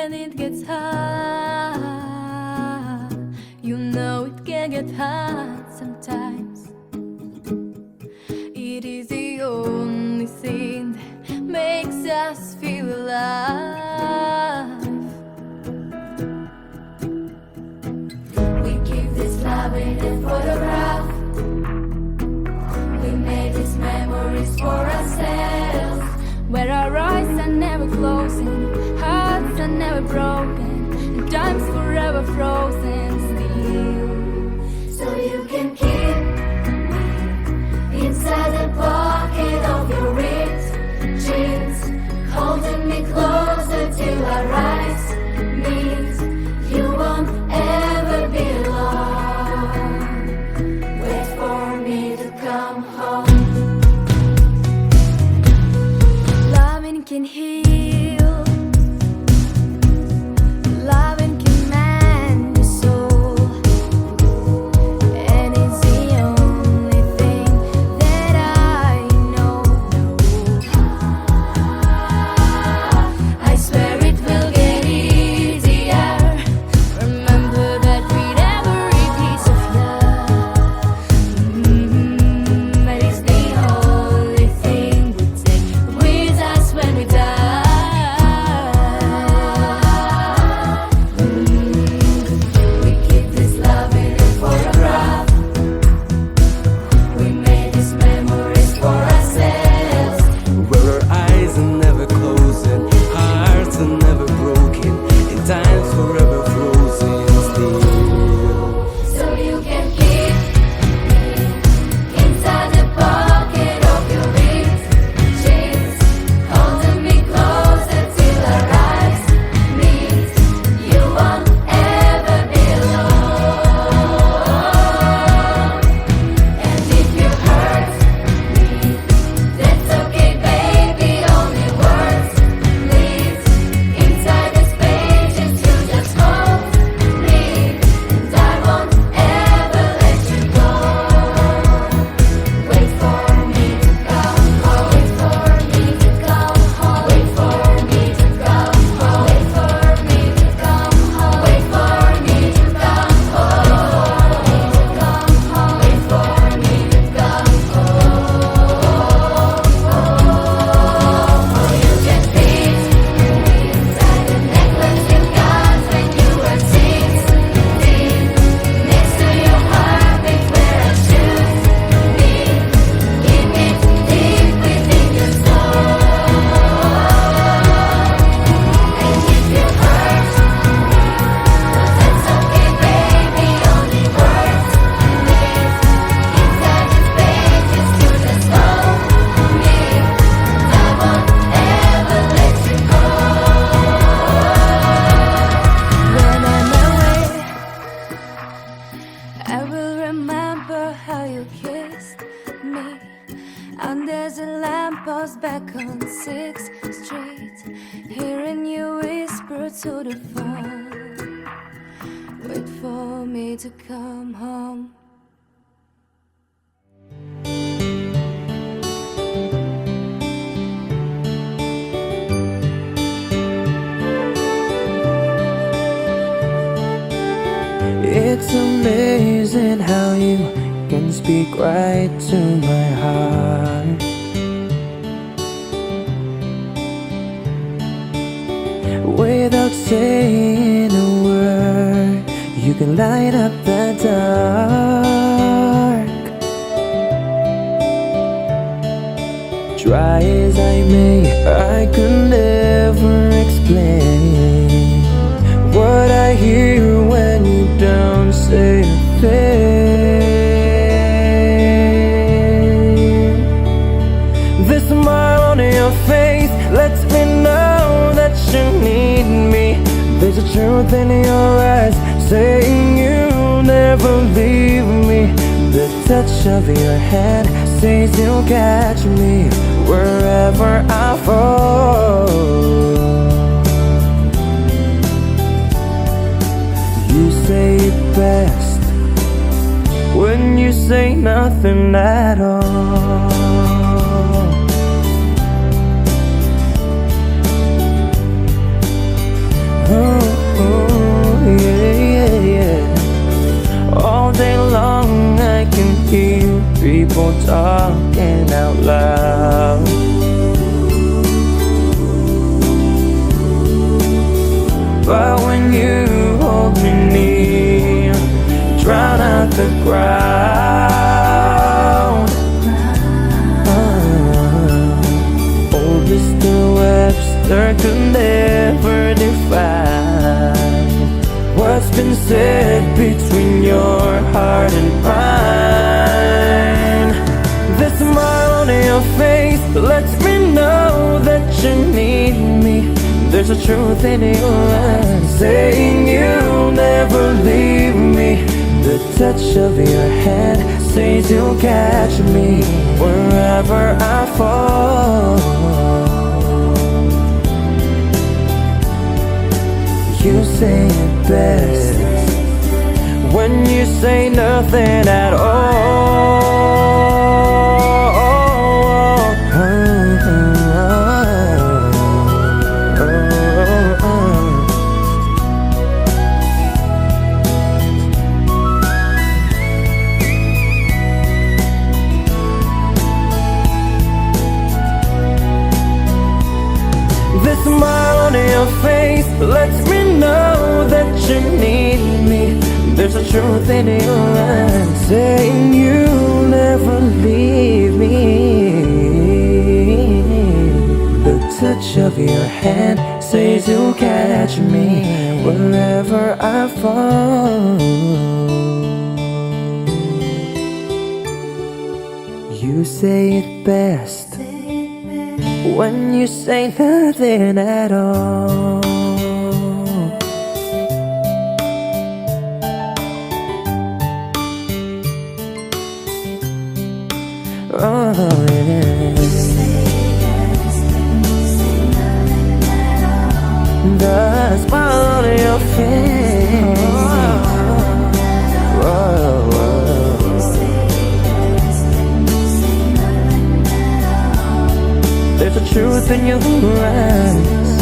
when it gets hard. You know it can get hard sometimes. It is the only thing that makes us feel alive. We keep this love in a photograph. We made these memories for ourselves, where our eyes are never closing, hearts are never broken, and time's forever frozen still. So you can keep me inside the pocket of your ripped jeans, holding me closer till our eyes meet. You won't ever be alone. Wait for me to come home. Loving can heal. Loving can mend your soul. And it's the only thing that I know. I swear it will get easier. Remember that with every piece of love. But it's the only thing we take with us when we die. We keep this love in a photograph. We made these memories for ourselves, Where our eyes are never closing, hearts are never broken, and time's forever frozen still. so you can keep me inside the pocket of your ripped jeans, holding me closer till our eyes meet. You won't ever be alone. And if you hurt me, that's okay, baby. Only words leave inside the spaces. You just hold me, and I won't ever let you go. Wait for me to come home. Wait for me to come home. Wait for me to come home. Wait for me to come home. Wait for me to come home. Wait for me to come home. Oh, you can fit me inside the necklace you got when you were 16. Next to your heartbeat where I should be. Keep it deep within your soul. And if you hurt me, that's okay, baby. Only words live inside the spaces. You just hold me, and I won't ever let you go. When I'm away, I will remember how you kissed me under the lamppost back on 6th Street, hearing you whisper to the phone. Wait for me to come home. It's amazing how you can speak right to my heart. Without saying a word, you can light up the dark. Try as I may, I could never explain what I hear when you don't say a thing. The smile on your face lets me know that you need me. There's a truth in your eyes saying you'll never leave me. The touch of your hand says you'll catch me wherever I fall. You say it best when you say nothing at all. Oh, answer could never define what's been said between your heart and mine. The smile on your face lets me know that you need me. There's a truth in your eyes saying you'll never leave me. The touch of your hand says you'll catch me wherever I fall. You say it best when you say nothing at all. The smile on your face lets me know that you need me. There's a truth in your eyes saying you'll never leave me. The touch of your hand says you'll catch me wherever I fall. You say it best when you say nothing at all. Oh, yeah. The smile on your face. There's a truth in your eyes